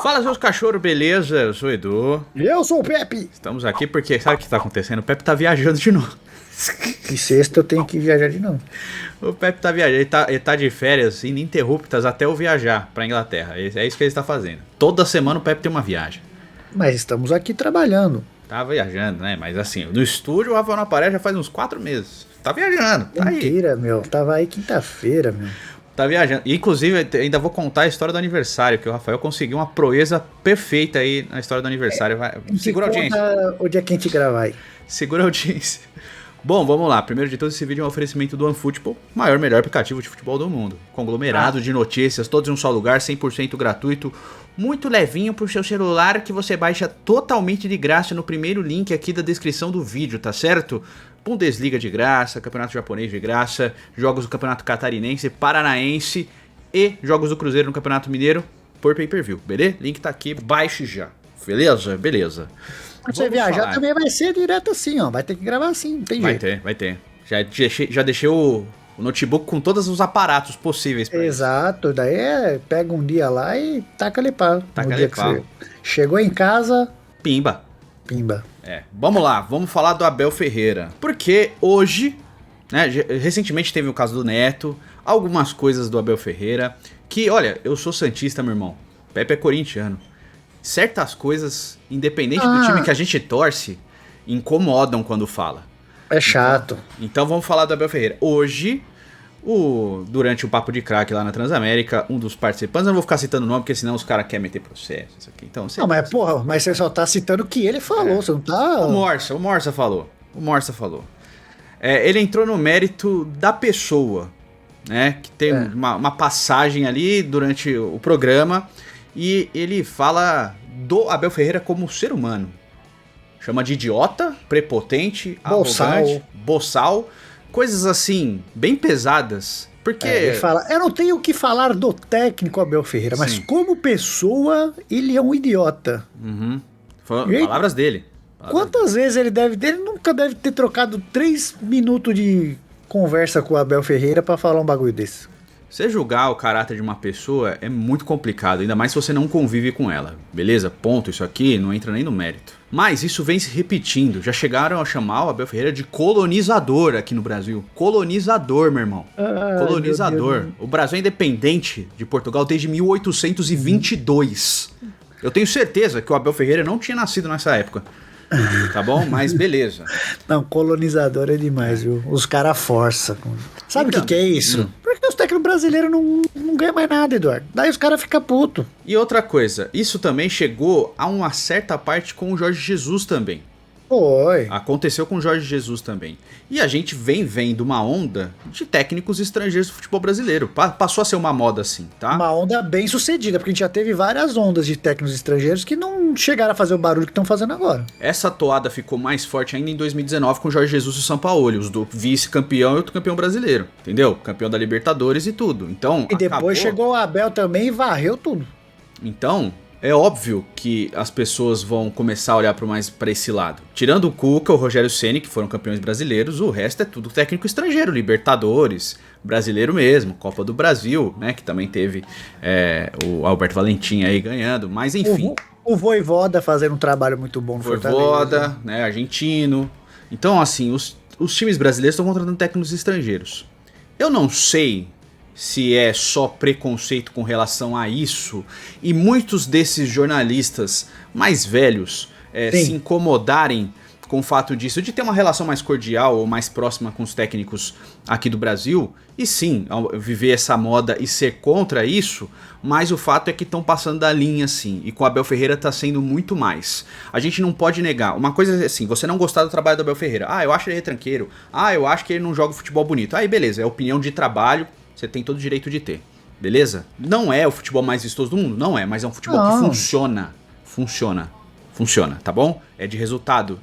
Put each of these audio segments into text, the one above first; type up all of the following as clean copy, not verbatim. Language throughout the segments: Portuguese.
Fala, seus cachorros, beleza? Eu sou o Edu. E eu sou o Pepe. Estamos aqui porque, sabe o que tá acontecendo? O Pepe tá viajando de novo. E sexta eu tenho que viajar de novo. O Pepe tá viajando, ele tá de férias ininterruptas até eu viajar pra Inglaterra. É isso que ele está fazendo. Toda semana o Pepe tem uma viagem. Mas estamos aqui trabalhando. Tá viajando, né? Mas assim, no estúdio o Rafael não aparece já faz uns 4 meses. Tá viajando, tá aí. Mentira, meu. Tava aí quinta-feira, meu. Tá viajando. Inclusive, ainda vou contar a história do aniversário, que o Rafael conseguiu uma proeza perfeita aí na história do aniversário. Segura a audiência. O dia que a gente gravar aí. Segura a audiência. Bom, vamos lá. Primeiro de tudo, esse vídeo é um oferecimento do OneFootball, maior, melhor aplicativo de futebol do mundo. Conglomerado de notícias, todos em um só lugar, 100% gratuito, muito levinho pro seu celular, que você baixa totalmente de graça no primeiro link aqui da descrição do vídeo, tá certo? Bundesliga de graça, Campeonato Japonês de graça, jogos do Campeonato Catarinense, Paranaense e jogos do Cruzeiro no Campeonato Mineiro por pay-per-view, beleza? Link tá aqui, baixe já. Beleza? Beleza. Quando você viajar também vai ser direto assim, ó. Vai ter que gravar assim, não tem jeito. Vai ter. Já deixei o notebook com todos os aparatos possíveis pra Exato, isso. Daí pega um dia lá e taca-lhe pau. Taca-lhe pau. Chegou em casa... Pimba. É, vamos lá, vamos falar do Abel Ferreira. Porque hoje, né, recentemente teve o caso do Neto, algumas coisas do Abel Ferreira, que, olha, eu sou santista, meu irmão. Pepe é corintiano. Certas coisas, independente do time que a gente torce, incomodam quando fala. É chato. Então vamos falar do Abel Ferreira. Hoje, durante o Papo de Craque lá na Transamérica, um dos participantes, eu não vou ficar citando o nome, porque senão os caras querem meter processo. Isso aqui. Então, não, mas porra, mas você só tá citando o que ele falou, você não tá... O Morsa falou. Ele entrou no mérito da pessoa, né? Que tem uma passagem ali durante o programa, e ele fala do Abel Ferreira como ser humano. Chama de idiota, prepotente, arrogante, boçal, coisas assim, bem pesadas. Porque... ele fala, eu não tenho o que falar do técnico Abel Ferreira, mas como pessoa, ele é um idiota. Uhum. Palavras dele. Quantas vezes ele nunca deve ter trocado 3 minutos de conversa com o Abel Ferreira pra falar um bagulho desse. Você julgar o caráter de uma pessoa é muito complicado, ainda mais se você não convive com ela, beleza? Ponto, isso aqui não entra nem no mérito. Mas isso vem se repetindo, já chegaram a chamar o Abel Ferreira de colonizador aqui no Brasil. Colonizador, meu irmão. Colonizador. O Brasil é independente de Portugal desde 1822. Eu tenho certeza que o Abel Ferreira não tinha nascido nessa época. Tá bom? Mas beleza. Não, colonizador é demais, viu? Os caras forçam. Sabe o que é isso? Porque os técnicos brasileiros não ganham mais nada, Eduardo. Daí os caras ficam putos. E outra coisa, isso também chegou a uma certa parte com o Jorge Jesus também. Foi. Aconteceu com o Jorge Jesus também. E a gente vem vendo uma onda de técnicos estrangeiros do futebol brasileiro. Passou a ser uma moda assim, tá? Uma onda bem sucedida, porque a gente já teve várias ondas de técnicos estrangeiros que não chegaram a fazer o barulho que estão fazendo agora. Essa toada ficou mais forte ainda em 2019 com o Jorge Jesus e o Sampaoli, os do vice-campeão e o campeão brasileiro, entendeu? Campeão da Libertadores e tudo. Então, e depois chegou o Abel também e varreu tudo. Então... é óbvio que as pessoas vão começar a olhar mais para esse lado. Tirando o Cuca, o Rogério Ceni, que foram campeões brasileiros, o resto é tudo técnico estrangeiro, Libertadores, brasileiro mesmo, Copa do Brasil, né, que também teve o Alberto Valentim aí ganhando, mas enfim. O Vojvoda fazendo um trabalho muito bom no Fortaleza. Vojvoda, né, argentino. Então, assim, os times brasileiros estão contratando técnicos estrangeiros. Eu não sei se é só preconceito com relação a isso, e muitos desses jornalistas mais velhos se incomodarem com o fato disso, de ter uma relação mais cordial ou mais próxima com os técnicos aqui do Brasil, e sim, viver essa moda e ser contra isso, mas o fato é que estão passando da linha sim, e com o Abel Ferreira tá sendo muito mais. A gente não pode negar, uma coisa é assim, você não gostar do trabalho do Abel Ferreira, eu acho ele retranqueiro, eu acho que ele não joga futebol bonito, aí beleza, é opinião de trabalho, você tem todo o direito de ter, beleza? Não é o futebol mais vistoso do mundo, não é, mas é um futebol que funciona, tá bom? É de resultado,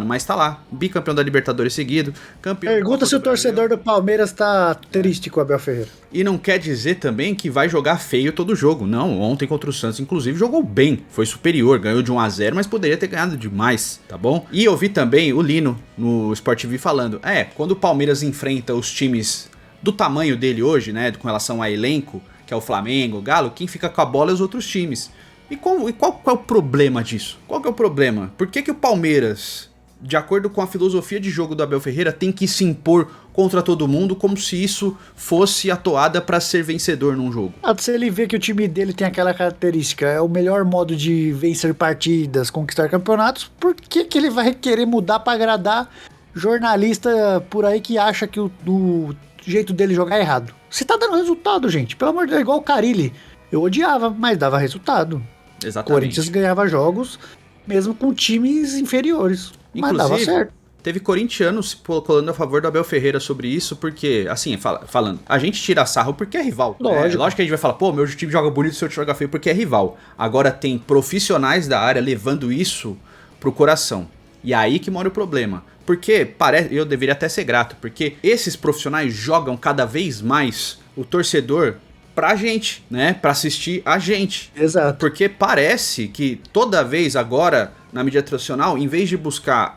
mas tá lá, bicampeão da Libertadores seguido, campeão... Pergunta se o torcedor do Palmeiras tá triste com o Abel Ferreira. E não quer dizer também que vai jogar feio todo jogo, não, ontem contra o Santos, inclusive, jogou bem, foi superior, ganhou de 1-0, mas poderia ter ganhado demais, tá bom? E eu vi também o Lino no Sport TV falando, quando o Palmeiras enfrenta os times do tamanho dele hoje, né, com relação a elenco, que é o Flamengo, o Galo, quem fica com a bola é os outros times. E qual é o problema disso? Qual que é o problema? Por que o Palmeiras, de acordo com a filosofia de jogo do Abel Ferreira, tem que se impor contra todo mundo como se isso fosse a toada pra ser vencedor num jogo? Se ele vê que o time dele tem aquela característica, é o melhor modo de vencer partidas, conquistar campeonatos, por que ele vai querer mudar pra agradar jornalista por aí que acha que o jeito dele jogar é errado? Se tá dando resultado, gente, pelo amor de Deus, igual o Carille. Eu odiava, mas dava resultado. Exatamente. Corinthians ganhava jogos mesmo com times inferiores. Mas dava certo. Teve corintianos colando a favor do Abel Ferreira sobre isso, porque, assim, falando, a gente tira sarro porque é rival. Lógico. Lógico que a gente vai falar, pô, meu time joga bonito, seu time joga feio, porque é rival. Agora tem profissionais da área levando isso pro coração. E aí que mora o problema. Porque parece, eu deveria até ser grato, porque esses profissionais jogam cada vez mais o torcedor pra gente, né? Pra assistir a gente. Exato. Porque parece que toda vez agora, na mídia tradicional, em vez de buscar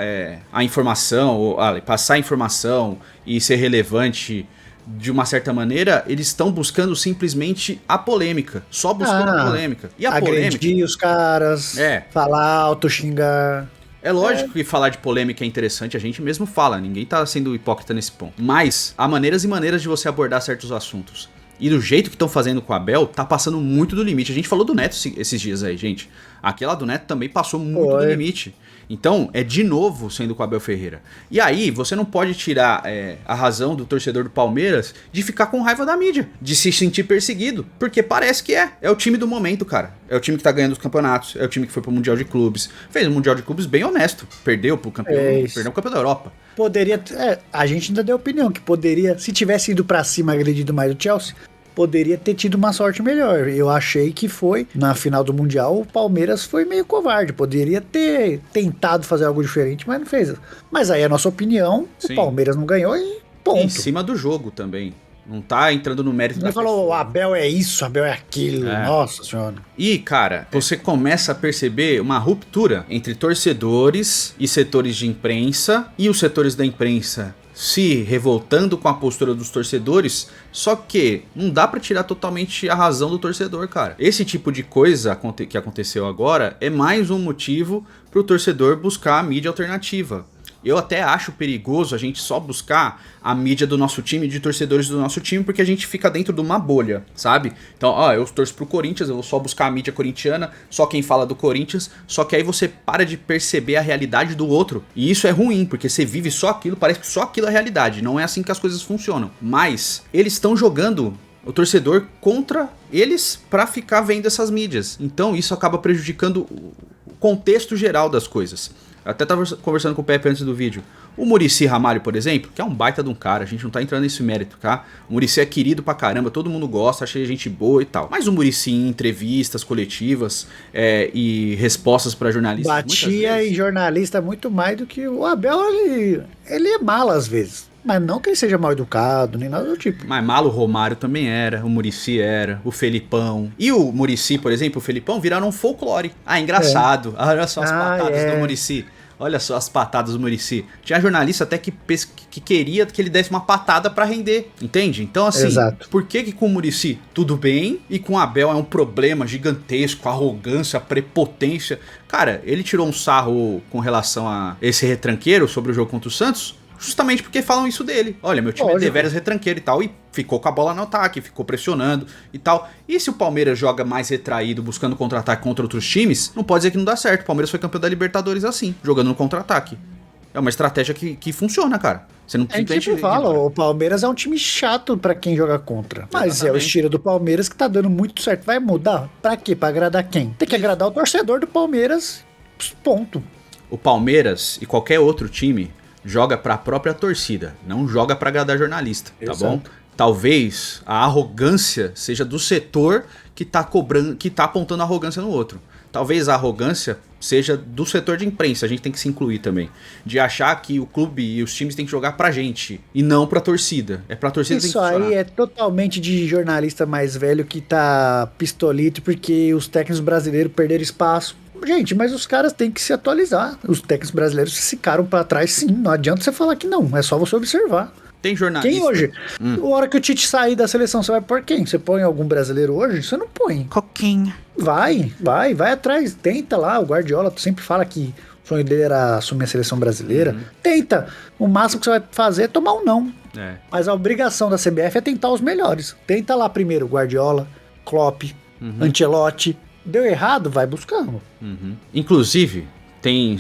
a informação, ou passar a informação e ser relevante de uma certa maneira, eles estão buscando simplesmente a polêmica. Só buscando a polêmica. E a agredir polêmica... os caras, falar alto, xingar... É lógico que falar de polêmica é interessante, a gente mesmo fala, ninguém tá sendo hipócrita nesse ponto. Mas há maneiras e maneiras de você abordar certos assuntos. E do jeito que estão fazendo com o Abel, tá passando muito do limite. A gente falou do Neto esses dias aí, gente. Aquela do Neto também passou muito do limite. Então, é de novo sendo com o Abel Ferreira. E aí, você não pode tirar a razão do torcedor do Palmeiras de ficar com raiva da mídia, de se sentir perseguido. Porque parece que é. É o time do momento, cara. É o time que tá ganhando os campeonatos. É o time que foi pro Mundial de Clubes. Fez um Mundial de Clubes bem honesto. Perdeu pro campeão. Perdeu o campeão da Europa. Poderia... a gente ainda deu opinião que poderia... Se tivesse ido pra cima agredido mais do Chelsea... poderia ter tido uma sorte melhor. Eu achei que foi, na final do Mundial, o Palmeiras foi meio covarde. Poderia ter tentado fazer algo diferente, mas não fez. Mas aí é a nossa opinião, Sim. O Palmeiras não ganhou e ponto. Em cima do jogo também. Não tá entrando no mérito da falou, o Abel é isso, o Abel é aquilo. Nossa senhora. E, cara, você começa a perceber uma ruptura entre torcedores e setores de imprensa, e os setores da imprensa se revoltando com a postura dos torcedores, só que não dá pra tirar totalmente a razão do torcedor, cara. Esse tipo de coisa que aconteceu agora é mais um motivo pro torcedor buscar a mídia alternativa. Eu até acho perigoso a gente só buscar a mídia do nosso time, de torcedores do nosso time, porque a gente fica dentro de uma bolha, sabe? Então, eu torço pro Corinthians, eu vou só buscar a mídia corintiana, só quem fala do Corinthians, só que aí você para de perceber a realidade do outro. E isso é ruim, porque você vive só aquilo, parece que só aquilo é realidade, não é assim que as coisas funcionam. Mas eles estão jogando o torcedor contra eles pra ficar vendo essas mídias. Então isso acaba prejudicando o contexto geral das coisas. Eu até tava conversando com o Pepe antes do vídeo. O Muricy Ramalho, por exemplo, que é um baita de um cara, a gente não tá entrando nesse mérito, tá? O Muricy é querido pra caramba, todo mundo gosta, acha gente boa e tal. Mas o Muricy em entrevistas coletivas e respostas pra jornalistas... Batia em jornalista muito mais do que o Abel, ele é mala às vezes. Mas não que ele seja mal educado, nem nada do tipo. Mas malo o Romário também era, o Muricy era, o Felipão. E o Muricy, por exemplo, o Felipão viraram um folclore. Engraçado. Olha só as patadas do Muricy. Olha só as patadas do Muricy. Tinha jornalista até que queria que ele desse uma patada pra render, entende? Então assim, Exato. Por que com o Muricy tudo bem e com o Abel é um problema gigantesco, arrogância, prepotência? Cara, ele tirou um sarro com relação a esse retranqueiro sobre o jogo contra o Santos, justamente porque falam isso dele. Olha, meu time é deveras retranqueiro e tal, e ficou com a bola no ataque, ficou pressionando e tal. E se o Palmeiras joga mais retraído, buscando contra-ataque contra outros times, não pode dizer que não dá certo. O Palmeiras foi campeão da Libertadores assim, jogando no contra-ataque. É uma estratégia que funciona, cara. Você não simplesmente... A gente fala, o Palmeiras é um time chato pra quem joga contra. Mas Exatamente. É o estilo do Palmeiras que tá dando muito certo. Vai mudar? Pra quê? Pra agradar quem? Tem que agradar o torcedor do Palmeiras, ponto. O Palmeiras e qualquer outro time joga pra própria torcida, não joga pra agradar jornalista, tá bom? Talvez a arrogância seja do setor que tá cobrando, que tá apontando arrogância no outro. Talvez a arrogância seja do setor de imprensa, a gente tem que se incluir também. De achar que o clube e os times têm que jogar pra gente e não pra torcida. É pra torcida que tem que funcionar. Isso aí é totalmente de jornalista mais velho que tá pistolito porque os técnicos brasileiros perderam espaço. Gente, mas os caras têm que se atualizar. Os técnicos brasileiros ficaram pra trás, sim. Não adianta você falar que não. É só você observar. Tem jornalista. Quem hoje? A hora que o Tite sair da seleção, você vai pôr quem? Você põe algum brasileiro hoje? Você não põe. Coquinha. Vai atrás, tenta lá. O Guardiola sempre fala que o sonho dele era assumir a seleção brasileira. Tenta. O máximo que você vai fazer é tomar um não. Mas a obrigação da CBF é tentar os melhores. Tenta lá primeiro Guardiola, Klopp, Ancelotti. Deu errado, vai buscando. Inclusive, tem,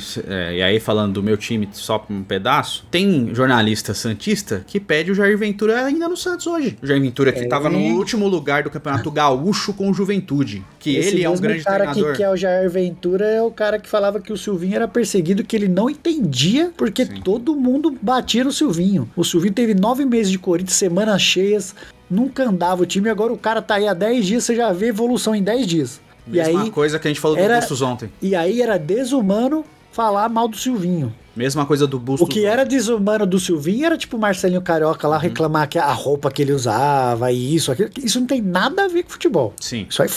e aí falando do meu time só por um pedaço, tem jornalista santista que pede o Jair Ventura ainda no Santos hoje. O Jair Ventura que tava no último lugar do Campeonato Gaúcho com o Juventude. Que Esse ele é um grande treinador. O cara que é o Jair Ventura é o cara que falava que o Silvinho era perseguido, que ele não entendia, porque todo mundo batia no Silvinho. O Silvinho teve 9 meses de Corinthians, semanas cheias, nunca andava o time, agora o cara tá aí há 10 dias, você já vê evolução em 10 dias. Mesma coisa que a gente falou do Bustos ontem. E aí era desumano falar mal do Silvinho. Mesma coisa do Bustos. O que era desumano do Silvinho era tipo o Marcelinho Carioca lá reclamar que a roupa que ele usava e isso, aquilo. Isso não tem nada a ver com futebol. Sim. Isso aí,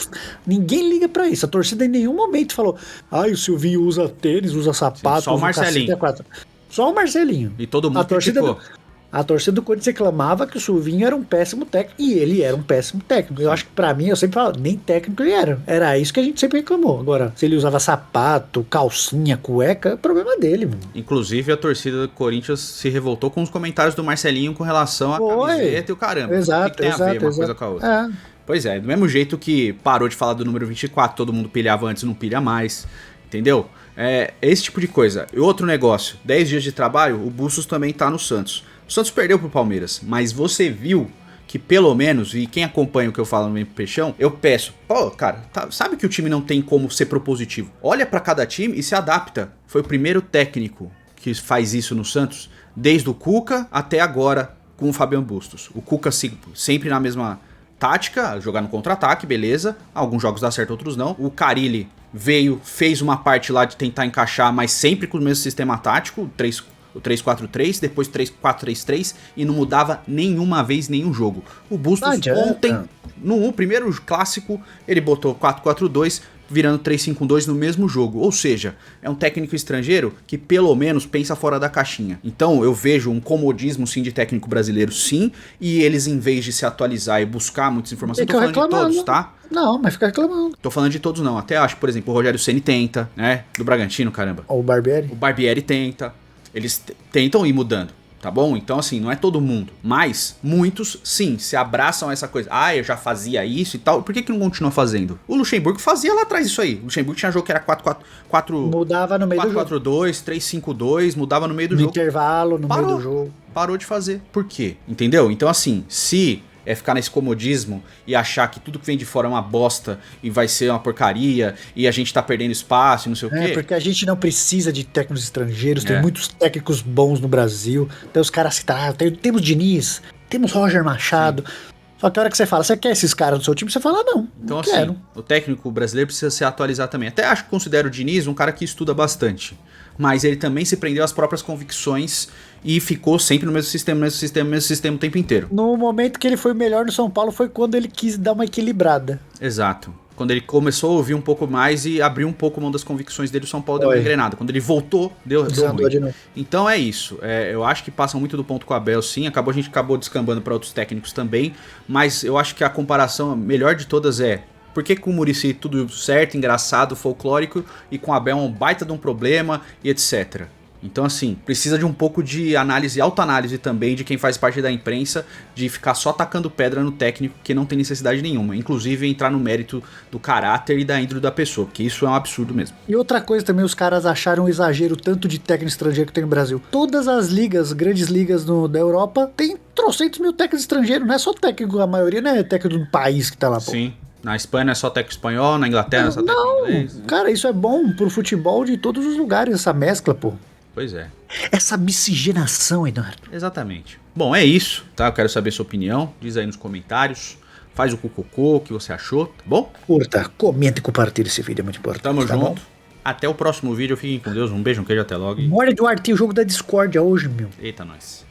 ninguém liga pra isso. A torcida em nenhum momento falou: ai, o Silvinho usa tênis, usa sapato, só o Marcelinho. Só o Marcelinho. E todo mundo criticou. A torcida do Corinthians reclamava que o Silvinho era um péssimo técnico, e ele era um péssimo técnico. Eu acho que pra mim, eu sempre falo, nem técnico ele era. Era isso que a gente sempre reclamou. Agora, se ele usava sapato, calcinha, cueca, é problema dele, mano. Inclusive, a torcida do Corinthians se revoltou com os comentários do Marcelinho com relação à camiseta e o caramba. Exato, o que tem a ver uma coisa com a outra? Pois é, do mesmo jeito que parou de falar do número 24, todo mundo pilhava antes, não pilha mais, entendeu? É esse tipo de coisa. E outro negócio, 10 dias de trabalho, o Bustos também tá no Santos. O Santos perdeu pro Palmeiras, mas você viu que pelo menos, e quem acompanha o que eu falo no Peixão, eu peço, pô, cara, sabe que o time não tem como ser propositivo? Olha pra cada time e se adapta. Foi o primeiro técnico que faz isso no Santos, desde o Cuca até agora com o Fabiano Bustos. O Cuca sempre na mesma tática, jogar no contra-ataque, beleza. Alguns jogos dá certo, outros não. O Carille veio, fez uma parte lá de tentar encaixar, mas sempre com o mesmo sistema tático, o 3-4-3, depois 3-4-3-3 e não mudava nenhuma vez nenhum jogo. O Bustos ontem, no primeiro clássico, ele botou 4-4-2, virando 3-5-2 no mesmo jogo. Ou seja, é um técnico estrangeiro que pelo menos pensa fora da caixinha. Então eu vejo um comodismo sim de técnico brasileiro sim, e eles em vez de se atualizar e buscar muitas informações, tô falando de todos, tá? Não, mas fica reclamando. Tô falando de todos não, até acho, por exemplo, o Rogério Ceni tenta, né? Do Bragantino, caramba. O Barbieri. O Barbieri tenta. Eles tentam ir mudando, tá bom? Então, assim, não é todo mundo. Mas muitos, sim, se abraçam a essa coisa. Ah, eu já fazia isso e tal. Por que não continua fazendo? O Luxemburgo fazia lá atrás isso aí. O Luxemburgo tinha jogo que era 4-4... Mudava no meio do jogo. 4-4-2, 3-5-2, mudava no meio do jogo. No intervalo, no meio do jogo. Parou de fazer. Por quê? Entendeu? Então, assim, se é ficar nesse comodismo e achar que tudo que vem de fora é uma bosta e vai ser uma porcaria e a gente tá perdendo espaço e não sei o quê. Porque a gente não precisa de técnicos estrangeiros, tem muitos técnicos bons no Brasil, tem os caras que temos Diniz, temos Roger Machado. Só que a hora que você fala, você quer esses caras no seu time? Você fala, não, então, não assim, quero. O técnico brasileiro precisa se atualizar também. Até acho que considero o Diniz um cara que estuda bastante. Mas ele também se prendeu às próprias convicções e ficou sempre no mesmo sistema o tempo inteiro. No momento que ele foi melhor no São Paulo foi quando ele quis dar uma equilibrada. Exato. Quando ele começou a ouvir um pouco mais e abriu um pouco mão das convicções dele, o São Paulo deu uma engrenada. Quando ele voltou, deu ruim. Então é isso. Eu acho que passam muito do ponto com o Abel, sim. A gente acabou descambando para outros técnicos também. Mas eu acho que a comparação melhor de todas é... Por que com o Muricy tudo certo, engraçado, folclórico, e com o Abel um baita de um problema e etc. Então, assim, precisa de um pouco de análise, autoanálise também de quem faz parte da imprensa, de ficar só tacando pedra no técnico que não tem necessidade nenhuma. Inclusive, entrar no mérito do caráter e da índole da pessoa, porque isso é um absurdo mesmo. E outra coisa também, os caras acharam um exagero tanto de técnico estrangeiro que tem no Brasil. Todas as ligas, grandes ligas da Europa, tem trocentos mil técnicos estrangeiros, não é só técnico, a maioria não é técnico do país que tá lá, pô. Sim. Na Espanha é só técnico espanhol, na Inglaterra é só técnico inglês. Cara, isso é bom pro futebol de todos os lugares, essa mescla, pô. Pois é. Essa miscigenação, Eduardo. Exatamente. Bom, é isso, tá? Eu quero saber sua opinião. Diz aí nos comentários. Faz o cucocô, o que você achou, tá bom? Curta, comente e compartilhe esse vídeo, é muito importante. Tamo tá junto. Bom? Até o próximo vídeo. Fiquem com Deus. Um beijo, um queijo, até logo. Bora, Eduardo, tem o jogo da discórdia hoje, meu. Eita, nós.